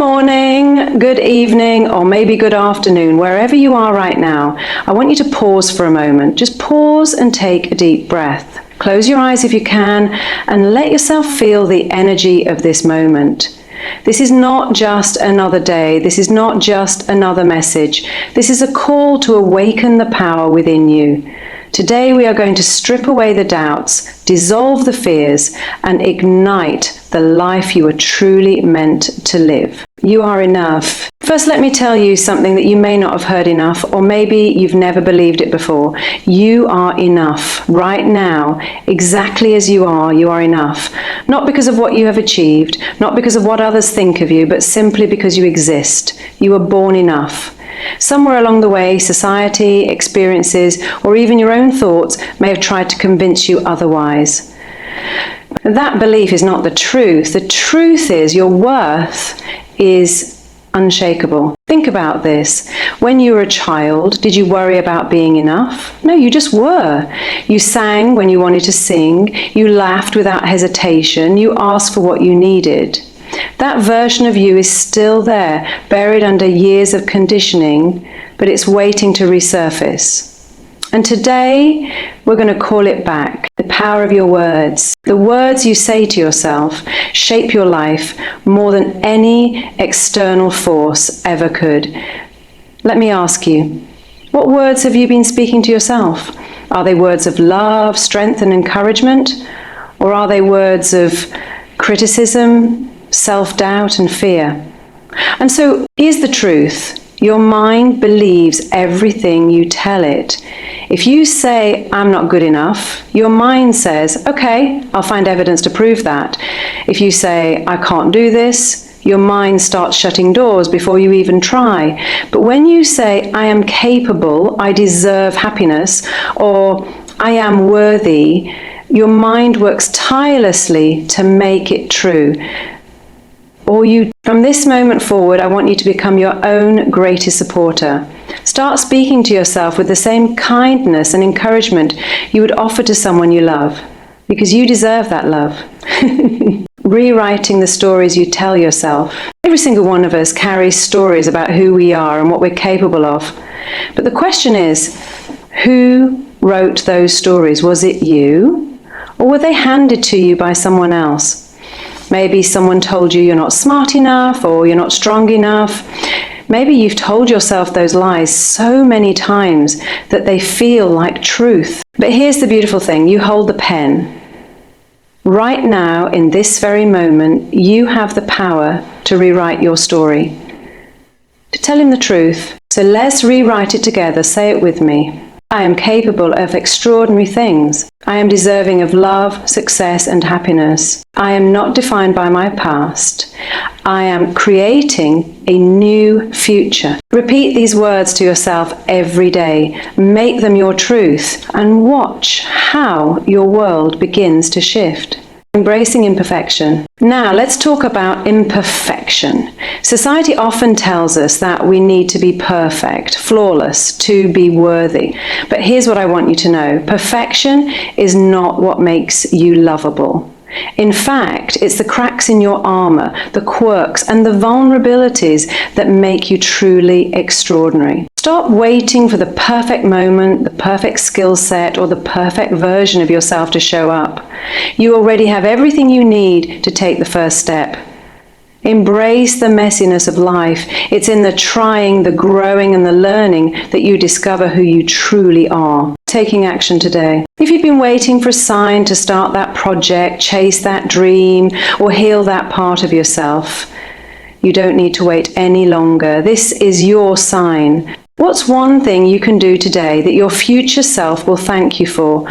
morning, good evening, or maybe good afternoon, wherever you are right now. I want you to pause for a moment. Just pause and take a deep breath. Close your eyes if you can and let yourself feel the energy of this moment. This is not just another day. This is not just another message. This is a call to awaken the power within you. Today we are going to strip away the doubts, dissolve the fears, and ignite the life you are truly meant to live. You are enough. First, let me tell you something that you may not have heard enough, or maybe you've never believed it before. You are enough. Right now, exactly as you are enough. Not because of what you have achieved, not because of what others think of you, but simply because you exist. You were born enough. Somewhere along the way, society, experiences, or even your own thoughts may have tried to convince you otherwise. That belief is not the truth. The truth is your worth is unshakable. Think about this. When you were a child, did you worry about being enough? No, you just were. You sang when you wanted to sing. You laughed without hesitation. You asked for what you needed. That version of you is still there, buried under years of conditioning, but it's waiting to resurface. And today, we're going to call it back. The power of your words. The words you say to yourself shape your life more than any external force ever could. Let me ask you, what words have you been speaking to yourself? Are they words of love, strength, and encouragement? Or are they words of criticism, self-doubt, and fear? And so here's the truth. Your mind believes everything you tell it. If you say, I'm not good enough, your mind says, okay, I'll find evidence to prove that. If you say, I can't do this, your mind starts shutting doors before you even try. But when you say, I am capable, I deserve happiness, or I am worthy, your mind works tirelessly to make it true. From this moment forward, I want you to become your own greatest supporter. Start speaking to yourself with the same kindness and encouragement you would offer to someone you love, because you deserve that love. Rewriting the stories you tell yourself. Every single one of us carries stories about who we are and what we're capable of. But the question is, who wrote those stories? Was it you? Or were they handed to you by someone else? Maybe someone told you you're not smart enough or you're not strong enough. Maybe you've told yourself those lies so many times that they feel like truth. But here's the beautiful thing. You hold the pen. Right now, in this very moment, you have the power to rewrite your story. To tell him the truth. So let's rewrite it together. Say it with me. I am capable of extraordinary things. I am deserving of love, success, and happiness. I am not defined by my past. I am creating a new future. Repeat these words to yourself every day. Make them your truth and watch how your world begins to shift. Embracing imperfection. Now let's talk about imperfection. Society often tells us that we need to be perfect, flawless, to be worthy. But here's what I want you to know. Perfection is not what makes you lovable. In fact, it's the cracks in your armor, the quirks, and the vulnerabilities that make you truly extraordinary. Stop waiting for the perfect moment, the perfect skill set, or the perfect version of yourself to show up. You already have everything you need to take the first step. Embrace the messiness of life. It's in the trying, the growing, and the learning that you discover who you truly are. Taking action today. If you've been waiting for a sign to start that project, chase that dream, or heal that part of yourself, you don't need to wait any longer. This is your sign. What's one thing you can do today that your future self will thank you for?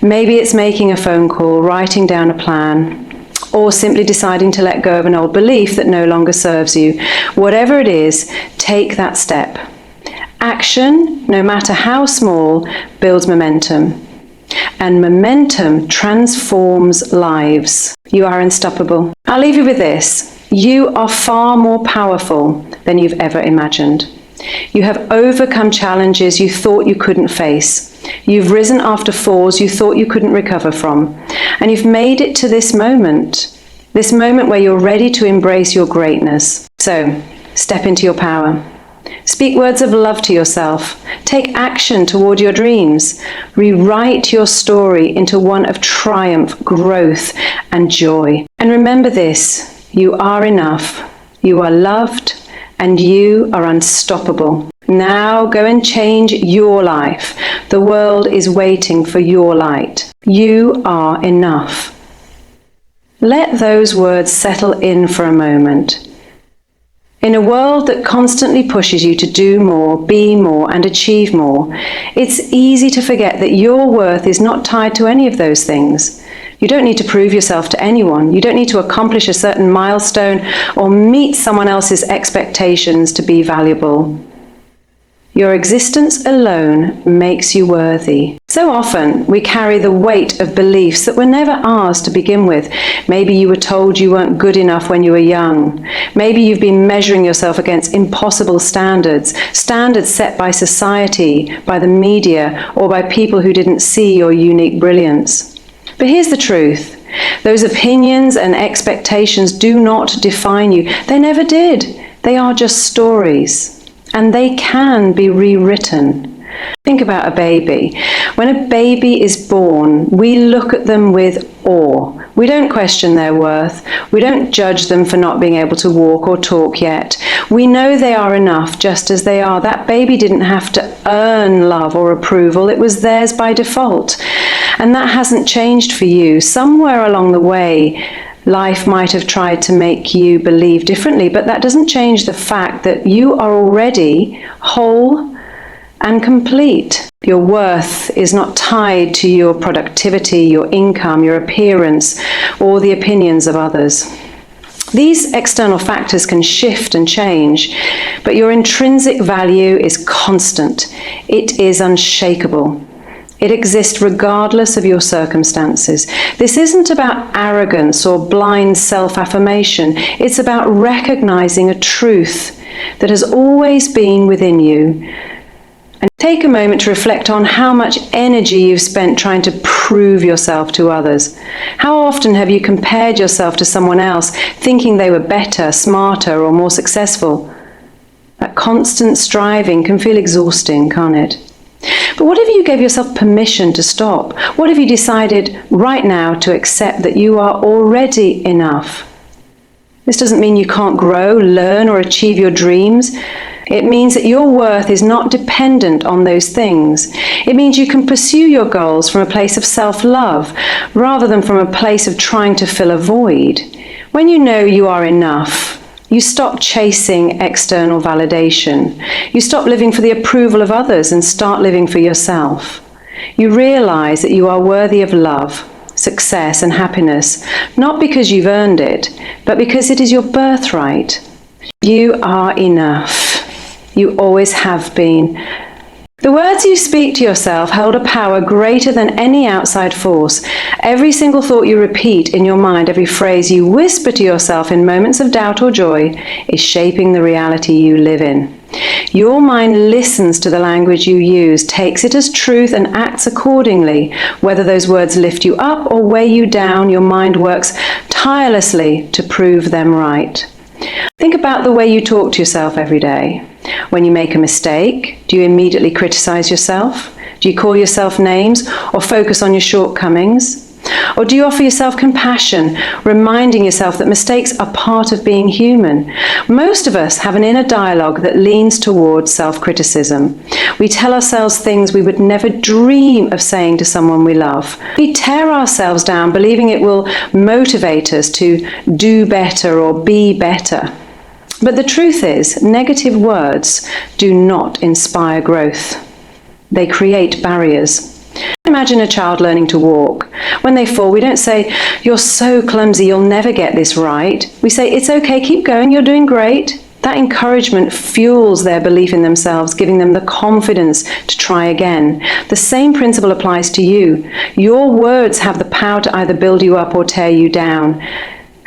Maybe it's making a phone call, writing down a plan, or simply deciding to let go of an old belief that no longer serves you. Whatever it is, take that step. Action, no matter how small, builds momentum. And momentum transforms lives. You are unstoppable. I'll leave you with this. You are far more powerful than you've ever imagined. You have overcome challenges you thought you couldn't face. You've risen after falls you thought you couldn't recover from. And you've made it to this moment. This moment where you're ready to embrace your greatness. So, step into your power. Speak words of love to yourself. Take action toward your dreams. Rewrite your story into one of triumph, growth, and joy. And remember this, you are enough. You are loved, and you are unstoppable. Now go and change your life. The world is waiting for your light. You are enough. Let those words settle in for a moment. In a world that constantly pushes you to do more, be more, and achieve more, it's easy to forget that your worth is not tied to any of those things. You don't need to prove yourself to anyone. You don't need to accomplish a certain milestone or meet someone else's expectations to be valuable. Your existence alone makes you worthy. So often we carry the weight of beliefs that were never ours to begin with. Maybe you were told you weren't good enough when you were young. Maybe you've been measuring yourself against impossible standards, standards set by society, by the media, or by people who didn't see your unique brilliance. But here's the truth. Those opinions and expectations do not define you. They never did. They are just stories. And they can be rewritten. Think about a baby. When a baby is born, we look at them with awe. We don't question their worth. We don't judge them for not being able to walk or talk yet. We know they are enough just as they are. That baby didn't have to earn love or approval. It was theirs by default. And that hasn't changed for you. Somewhere along the way, life might have tried to make you believe differently, but that doesn't change the fact that you are already whole and complete. Your worth is not tied to your productivity, your income, your appearance, or the opinions of others. These external factors can shift and change, but your intrinsic value is constant. It is unshakable. It exists regardless of your circumstances. This isn't about arrogance or blind self-affirmation. It's about recognizing a truth that has always been within you. And take a moment to reflect on how much energy you've spent trying to prove yourself to others. How often have you compared yourself to someone else, thinking they were better, smarter, or more successful? That constant striving can feel exhausting, can't it? But what if you gave yourself permission to stop? What if you decided right now to accept that you are already enough? This doesn't mean you can't grow, learn, or achieve your dreams. It means that your worth is not dependent on those things. It means you can pursue your goals from a place of self-love rather than from a place of trying to fill a void. When you know you are enough, you stop chasing external validation. You stop living for the approval of others and start living for yourself. You realize that you are worthy of love, success, and happiness, not because you've earned it, but because it is your birthright. You are enough. You always have been. The words you speak to yourself hold a power greater than any outside force. Every single thought you repeat in your mind, every phrase you whisper to yourself in moments of doubt or joy, is shaping the reality you live in. Your mind listens to the language you use, takes it as truth, and acts accordingly. Whether those words lift you up or weigh you down, your mind works tirelessly to prove them right. Think about the way you talk to yourself every day. When you make a mistake, do you immediately criticize yourself? Do you call yourself names or focus on your shortcomings? Or do you offer yourself compassion, reminding yourself that mistakes are part of being human? Most of us have an inner dialogue that leans towards self-criticism. We tell ourselves things we would never dream of saying to someone we love. We tear ourselves down, believing it will motivate us to do better or be better. But the truth is, negative words do not inspire growth. They create barriers. Imagine a child learning to walk. When they fall, we don't say, "You're so clumsy, you'll never get this right." We say, "It's okay, keep going, you're doing great." That encouragement fuels their belief in themselves, giving them the confidence to try again. The same principle applies to you. Your words have the power to either build you up or tear you down.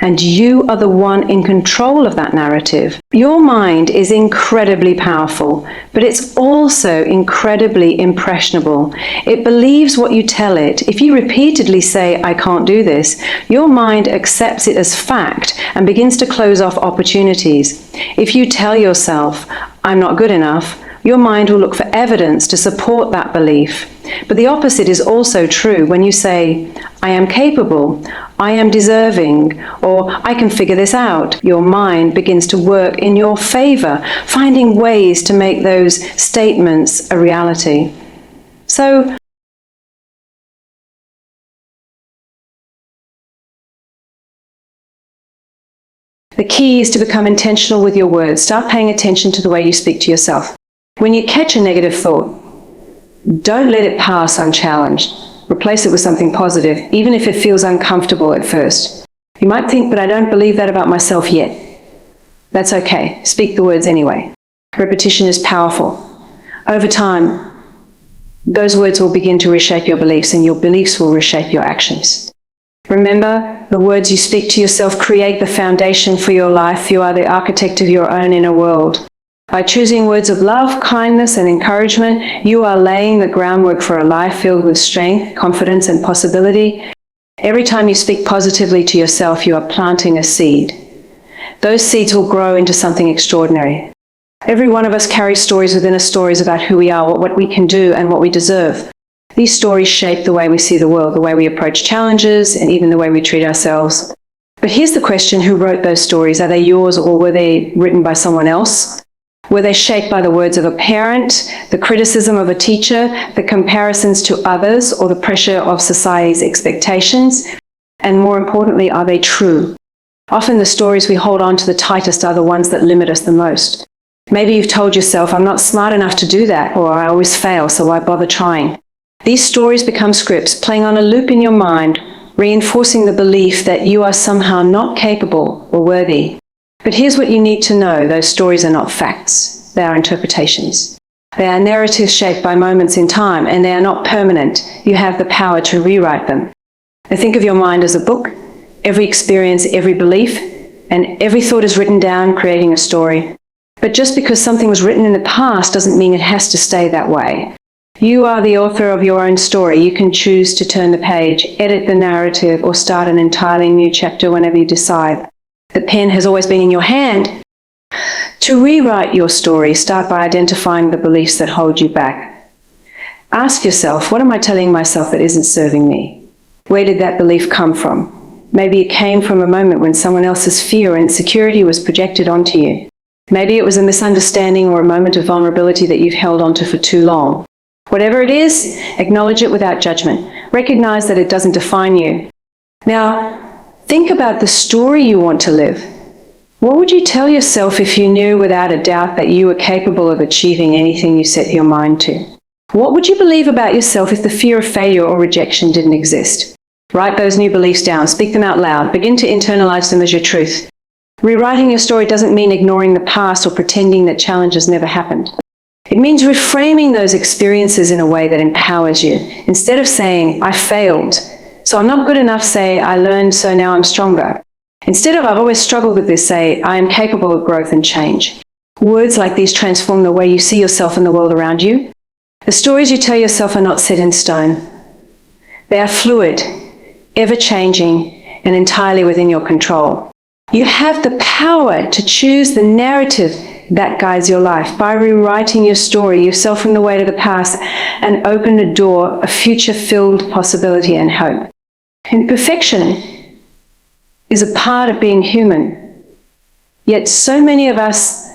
And you are the one in control of that narrative. Your mind is incredibly powerful, but it's also incredibly impressionable. It believes what you tell it. If you repeatedly say, I can't do this, your mind accepts it as fact and begins to close off opportunities. If you tell yourself, I'm not good enough, your mind will look for evidence to support that belief. But the opposite is also true. When you say, I am capable, I am deserving, or I can figure this out, your mind begins to work in your favor, finding ways to make those statements a reality. So, the key is to become intentional with your words. Start paying attention to the way you speak to yourself. When you catch a negative thought, don't let it pass unchallenged. Replace it with something positive, even if it feels uncomfortable at first. You might think, but I don't believe that about myself yet. That's okay. Speak the words anyway. Repetition is powerful. Over time, those words will begin to reshape your beliefs, and your beliefs will reshape your actions. Remember, the words you speak to yourself create the foundation for your life. You are the architect of your own inner world. By choosing words of love, kindness, and encouragement, you are laying the groundwork for a life filled with strength, confidence, and possibility. Every time you speak positively to yourself, you are planting a seed. Those seeds will grow into something extraordinary. Every one of us carries stories within us, stories about who we are, what we can do, and what we deserve. These stories shape the way we see the world, the way we approach challenges, and even the way we treat ourselves. But here's the question: who wrote those stories? Are they yours, or were they written by someone else? Were they shaped by the words of a parent, the criticism of a teacher, the comparisons to others, or the pressure of society's expectations? And more importantly, are they true? Often the stories we hold on to the tightest are the ones that limit us the most. Maybe you've told yourself, I'm not smart enough to do that, or I always fail, so why bother trying? These stories become scripts, playing on a loop in your mind, reinforcing the belief that you are somehow not capable or worthy. But here's what you need to know: those stories are not facts. They are interpretations. They are narratives shaped by moments in time, and they are not permanent. You have the power to rewrite them. Now think of your mind as a book. Every experience, every belief, and every thought is written down, creating a story. But just because something was written in the past doesn't mean it has to stay that way. You are the author of your own story. You can choose to turn the page, edit the narrative, or start an entirely new chapter whenever you decide. The pen has always been in your hand. To rewrite your story, start by identifying the beliefs that hold you back. Ask yourself, what am I telling myself that isn't serving me? Where did that belief come from? Maybe it came from a moment when someone else's fear or insecurity was projected onto you. Maybe it was a misunderstanding or a moment of vulnerability that you've held onto for too long. Whatever it is, acknowledge it without judgment. Recognize that it doesn't define you. Now, think about the story you want to live. What would you tell yourself if you knew without a doubt that you were capable of achieving anything you set your mind to? What would you believe about yourself if the fear of failure or rejection didn't exist? Write those new beliefs down, speak them out loud, begin to internalize them as your truth. Rewriting your story doesn't mean ignoring the past or pretending that challenges never happened. It means reframing those experiences in a way that empowers you. Instead of saying, I failed, so I'm not good enough, say, I learned, so now I'm stronger. Instead of, I've always struggled with this, say, I am capable of growth and change. Words like these transform the way you see yourself and the world around you. The stories you tell yourself are not set in stone. They are fluid, ever-changing, and entirely within your control. You have the power to choose the narrative that guides your life by rewriting your story, yourself from the weight of the past, and open a door of future-filled possibility and hope. Imperfection is a part of being human. Yet so many of us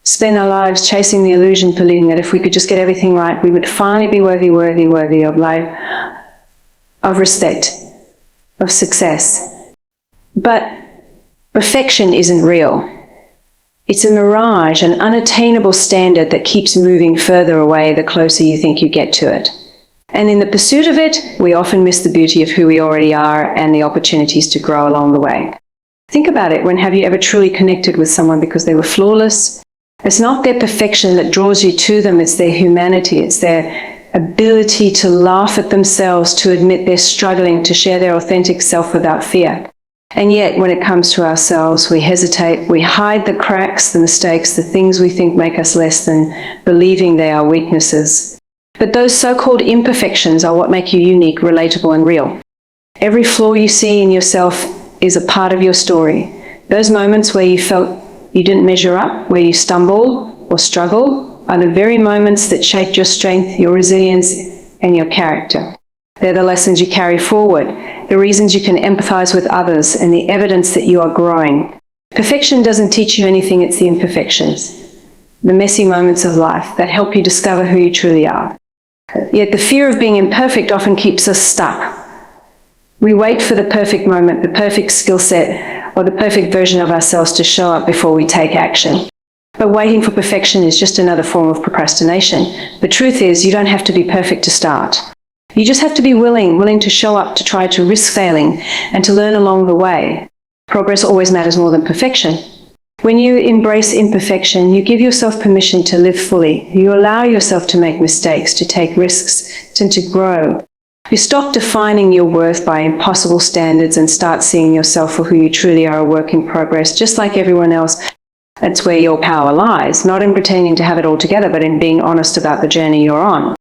spend our lives chasing the illusion, believing that if we could just get everything right, we would finally be worthy of life, of respect, of success. But perfection isn't real. It's a mirage, an unattainable standard that keeps moving further away the closer you think you get to it. And in the pursuit of it, we often miss the beauty of who we already are and the opportunities to grow along the way. Think about it. When have you ever truly connected with someone because they were flawless? It's not their perfection that draws you to them, it's their humanity, it's their ability to laugh at themselves, to admit they're struggling, to share their authentic self without fear. And yet, when it comes to ourselves, we hesitate, we hide the cracks, the mistakes, the things we think make us less than, believing they are weaknesses. But those so-called imperfections are what make you unique, relatable, and real. Every flaw you see in yourself is a part of your story. Those moments where you felt you didn't measure up, where you stumble or struggle, are the very moments that shaped your strength, your resilience, and your character. They're the lessons you carry forward, the reasons you can empathize with others, and the evidence that you are growing. Perfection doesn't teach you anything, it's the imperfections, the messy moments of life that help you discover who you truly are. Yet the fear of being imperfect often keeps us stuck. We wait for the perfect moment, the perfect skill set, or the perfect version of ourselves to show up before we take action. But waiting for perfection is just another form of procrastination. The truth is, you don't have to be perfect to start. You just have to be willing to show up, to try, to risk failing, and to learn along the way. Progress always matters more than perfection. When you embrace imperfection, you give yourself permission to live fully. You allow yourself to make mistakes, to take risks, and to grow. You stop defining your worth by impossible standards and start seeing yourself for who you truly are, a work in progress, just like everyone else. That's where your power lies, not in pretending to have it all together, but in being honest about the journey you're on.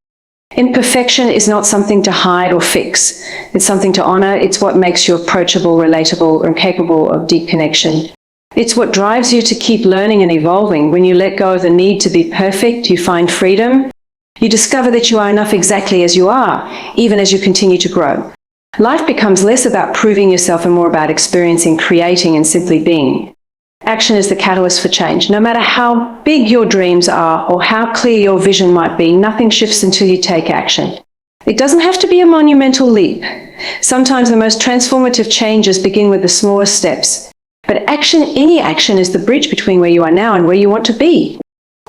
Imperfection is not something to hide or fix. It's something to honor. It's what makes you approachable, relatable, and capable of deep connection. It's what drives you to keep learning and evolving. When you let go of the need to be perfect, you find freedom. You discover that you are enough exactly as you are, even as you continue to grow. Life becomes less about proving yourself and more about experiencing, creating, and simply being. Action is the catalyst for change. No matter how big your dreams are or how clear your vision might be, nothing shifts until you take action. It doesn't have to be a monumental leap. Sometimes the most transformative changes begin with the smallest steps. But action, any action, is the bridge between where you are now and where you want to be.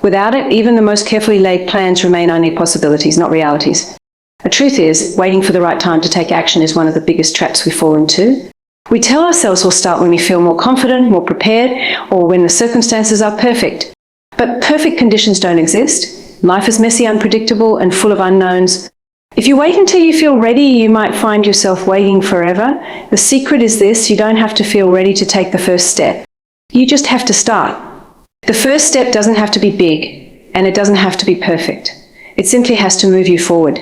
Without it, even the most carefully laid plans remain only possibilities, not realities. The truth is, waiting for the right time to take action is one of the biggest traps we fall into. We tell ourselves we'll start when we feel more confident, more prepared, or when the circumstances are perfect. But perfect conditions don't exist. Life is messy, unpredictable, and full of unknowns. If you wait until you feel ready, you might find yourself waiting forever. The secret is this: you don't have to feel ready to take the first step. You just have to start. The first step doesn't have to be big, and it doesn't have to be perfect. It simply has to move you forward.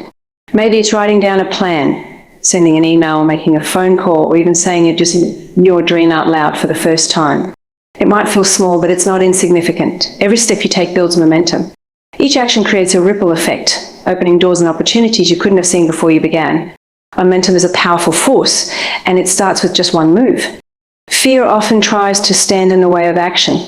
Maybe it's writing down a plan, sending an email, making a phone call, or even saying your dream out loud for the first time. It might feel small, but it's not insignificant. Every step you take builds momentum. Each action creates a ripple effect, opening doors and opportunities you couldn't have seen before you began. Momentum is a powerful force, and it starts with just one move. Fear often tries to stand in the way of action.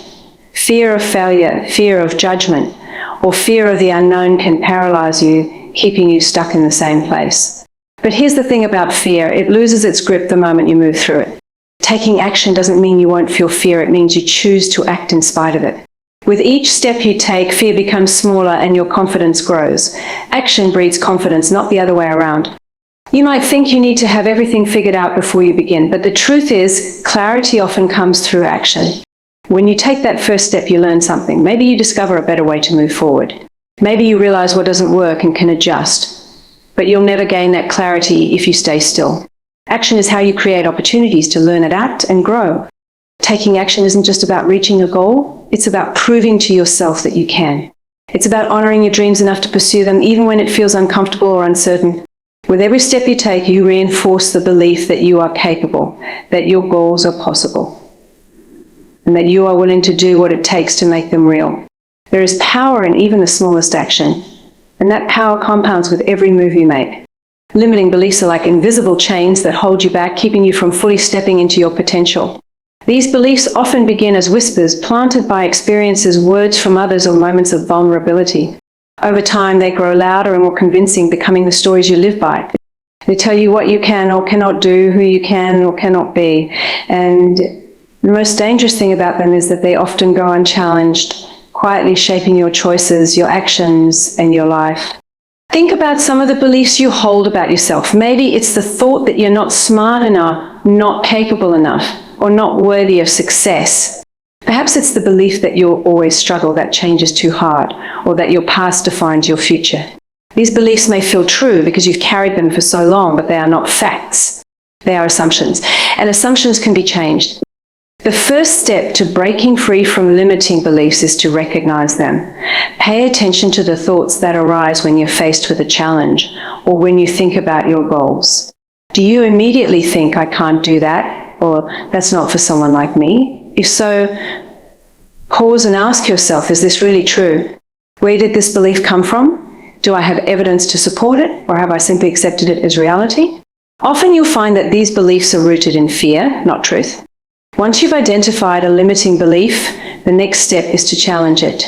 Fear of failure, fear of judgment, or fear of the unknown can paralyze you, keeping you stuck in the same place. But here's the thing about fear: it loses its grip the moment you move through it. Taking action doesn't mean you won't feel fear, it means you choose to act in spite of it. With each step you take, fear becomes smaller and your confidence grows. Action breeds confidence, not the other way around. You might think you need to have everything figured out before you begin, but the truth is, clarity often comes through action. When you take that first step, you learn something. Maybe you discover a better way to move forward. Maybe you realize what doesn't work and can adjust. But you'll never gain that clarity if you stay still. Action is how you create opportunities to learn, adapt, and grow. Taking action isn't just about reaching a goal, it's about proving to yourself that you can. It's about honoring your dreams enough to pursue them even when it feels uncomfortable or uncertain. With every step you take, you reinforce the belief that you are capable, that your goals are possible, and that you are willing to do what it takes to make them real. There is power in even the smallest action, and that power compounds with every move you make. Limiting beliefs are like invisible chains that hold you back, keeping you from fully stepping into your potential. These beliefs often begin as whispers, planted by experiences, words from others, or moments of vulnerability. Over time, they grow louder and more convincing, becoming the stories you live by. They tell you what you can or cannot do, who you can or cannot be. And the most dangerous thing about them is that they often go unchallenged, quietly shaping your choices, your actions, and your life. Think about some of the beliefs you hold about yourself. Maybe it's the thought that you're not smart enough, not capable enough, or not worthy of success. Perhaps it's the belief that you'll always struggle, that change is too hard, or that your past defines your future. These beliefs may feel true because you've carried them for so long, but they are not facts. They are assumptions, and assumptions can be changed. The first step to breaking free from limiting beliefs is to recognize them. Pay attention to the thoughts that arise when you're faced with a challenge or when you think about your goals. Do you immediately think, I can't do that, or that's not for someone like me? If so, pause and ask yourself, is this really true? Where did this belief come from? Do I have evidence to support it, or have I simply accepted it as reality? Often you'll find that these beliefs are rooted in fear, not truth. Once you've identified a limiting belief, the next step is to challenge it.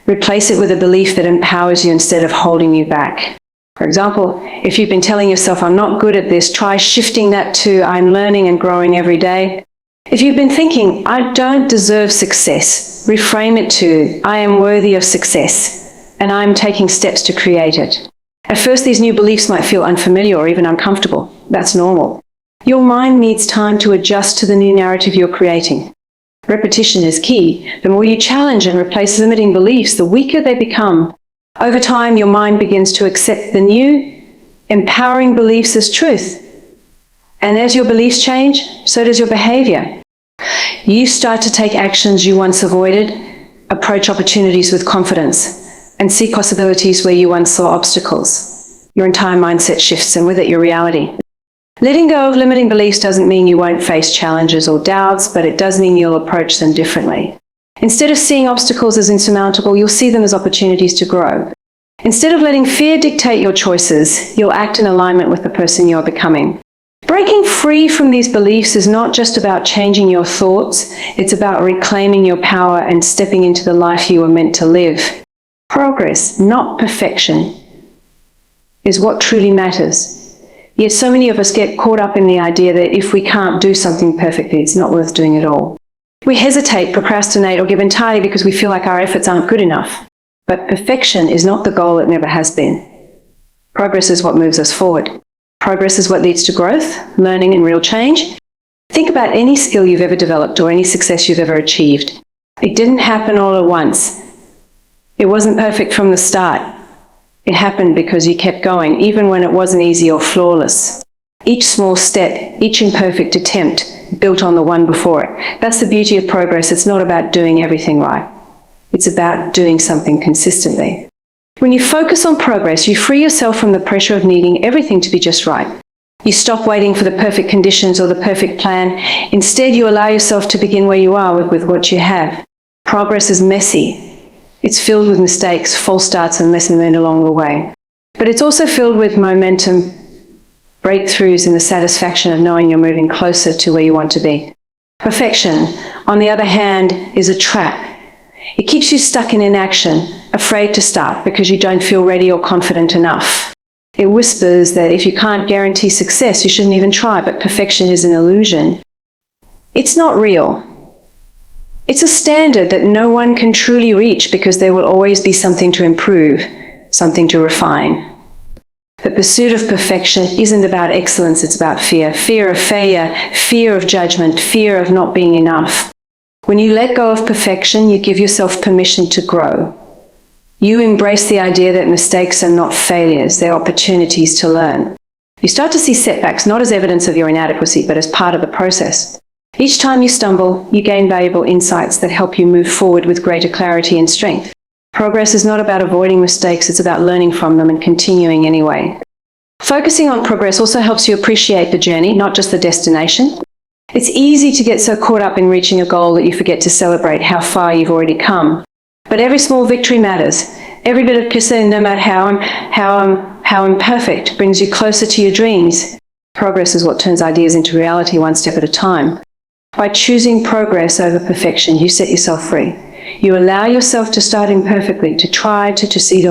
Replace it with a belief that empowers you instead of holding you back. For example, if you've been telling yourself, I'm not good at this, try shifting that to, I'm learning and growing every day. If you've been thinking, I don't deserve success, reframe it to, I am worthy of success, and I'm taking steps to create it. At first, these new beliefs might feel unfamiliar or even uncomfortable. That's normal. Your mind needs time to adjust to the new narrative you're creating. Repetition is key. The more you challenge and replace limiting beliefs, the weaker they become. Over time, your mind begins to accept the new, empowering beliefs as truth. And as your beliefs change, so does your behavior. You start to take actions you once avoided, approach opportunities with confidence, and see possibilities where you once saw obstacles. Your entire mindset shifts, and with it, your reality. Letting go of limiting beliefs doesn't mean you won't face challenges or doubts, but it does mean you'll approach them differently. Instead of seeing obstacles as insurmountable, you'll see them as opportunities to grow. Instead of letting fear dictate your choices, you'll act in alignment with the person you're becoming. Breaking free from these beliefs is not just about changing your thoughts, it's about reclaiming your power and stepping into the life you were meant to live. Progress, not perfection, is what truly matters. Yet so many of us get caught up in the idea that if we can't do something perfectly, it's not worth doing at all. We hesitate, procrastinate, or give entirely because we feel like our efforts aren't good enough. But perfection is not the goal, it never has been. Progress is what moves us forward. Progress is what leads to growth, learning, and real change. Think about any skill you've ever developed or any success you've ever achieved. It didn't happen all at once. It wasn't perfect from the start. It happened because you kept going, even when it wasn't easy or flawless. Each small step, each imperfect attempt, built on the one before it. That's the beauty of progress. It's not about doing everything right. It's about doing something consistently. When you focus on progress, you free yourself from the pressure of needing everything to be just right. You stop waiting for the perfect conditions or the perfect plan. Instead, you allow yourself to begin where you are with what you have. Progress is messy. It's filled with mistakes, false starts, and lessons learned along the way. But it's also filled with momentum, breakthroughs, and the satisfaction of knowing you're moving closer to where you want to be. Perfection, on the other hand, is a trap. It keeps you stuck in inaction, afraid to start because you don't feel ready or confident enough. It whispers that if you can't guarantee success, you shouldn't even try, but perfection is an illusion. It's not real. It's a standard that no one can truly reach because there will always be something to improve, something to refine. The pursuit of perfection isn't about excellence, it's about fear. Fear of failure, fear of judgment, fear of not being enough. When you let go of perfection, you give yourself permission to grow. You embrace the idea that mistakes are not failures, they're opportunities to learn. You start to see setbacks not as evidence of your inadequacy, but as part of the process. Each time you stumble, you gain valuable insights that help you move forward with greater clarity and strength. Progress is not about avoiding mistakes, it's about learning from them and continuing anyway. Focusing on progress also helps you appreciate the journey, not just the destination. It's easy to get so caught up in reaching a goal that you forget to celebrate how far you've already come. But every small victory matters. Every bit of percent, no matter how imperfect, brings you closer to your dreams. Progress is what turns ideas into reality one step at a time. By choosing progress over perfection, you set yourself free. You allow yourself to start imperfectly, to try, to succeed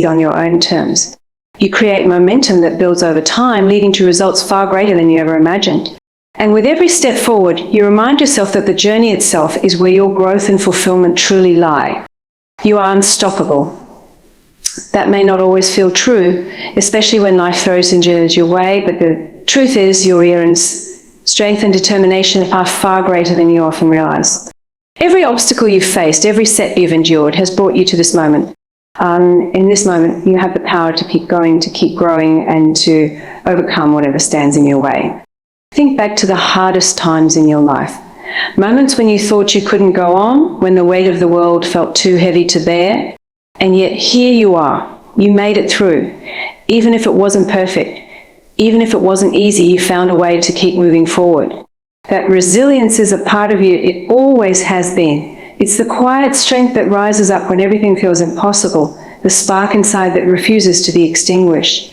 on your own terms. You create momentum that builds over time, leading to results far greater than you ever imagined. And with every step forward, you remind yourself that the journey itself is where your growth and fulfillment truly lie. You are unstoppable. That may not always feel true, especially when life throws challenges your way, but the truth is your strength and determination are far greater than you often realize. Every obstacle you've faced, every setback you've endured has brought you to this moment. In this moment, you have the power to keep going, to keep growing, and to overcome whatever stands in your way. Think back to the hardest times in your life. Moments when you thought you couldn't go on, when the weight of the world felt too heavy to bear, and yet here you are. You made it through. Even if it wasn't perfect, even if it wasn't easy, you found a way to keep moving forward. That resilience is a part of you. It always has been. It's the quiet strength that rises up when everything feels impossible, the spark inside that refuses to be extinguished.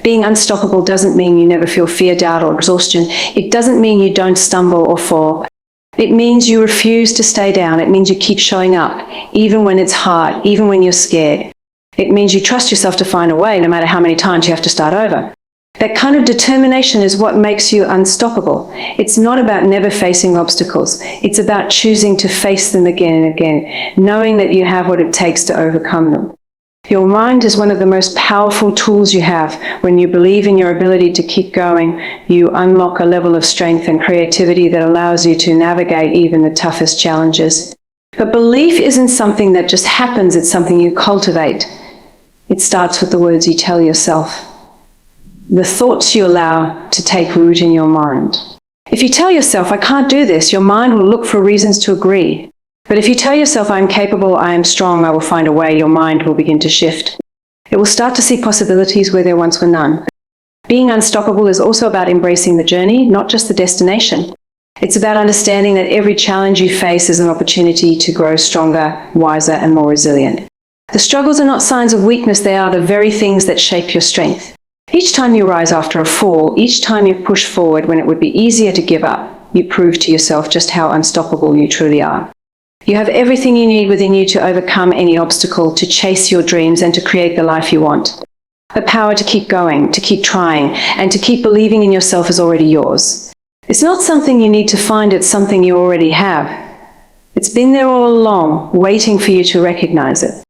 Being unstoppable doesn't mean you never feel fear, doubt, or exhaustion. It doesn't mean you don't stumble or fall. It means you refuse to stay down. It means you keep showing up, even when it's hard, even when you're scared. It means you trust yourself to find a way, no matter how many times you have to start over. That kind of determination is what makes you unstoppable. It's not about never facing obstacles. It's about choosing to face them again and again, knowing that you have what it takes to overcome them. Your mind is one of the most powerful tools you have. When you believe in your ability to keep going, you unlock a level of strength and creativity that allows you to navigate even the toughest challenges. But belief isn't something that just happens, it's something you cultivate. It starts with the words you tell yourself, the thoughts you allow to take root in your mind. If you tell yourself, I can't do this, your mind will look for reasons to agree. But if you tell yourself, I am capable, I am strong, I will find a way, your mind will begin to shift. It will start to see possibilities where there once were none. Being unstoppable is also about embracing the journey, not just the destination. It's about understanding that every challenge you face is an opportunity to grow stronger, wiser, and more resilient. The struggles are not signs of weakness, they are the very things that shape your strength. Each time you rise after a fall, each time you push forward when it would be easier to give up, you prove to yourself just how unstoppable you truly are. You have everything you need within you to overcome any obstacle, to chase your dreams, and to create the life you want. The power to keep going, to keep trying, and to keep believing in yourself is already yours. It's not something you need to find, it's something you already have. It's been there all along, waiting for you to recognize it.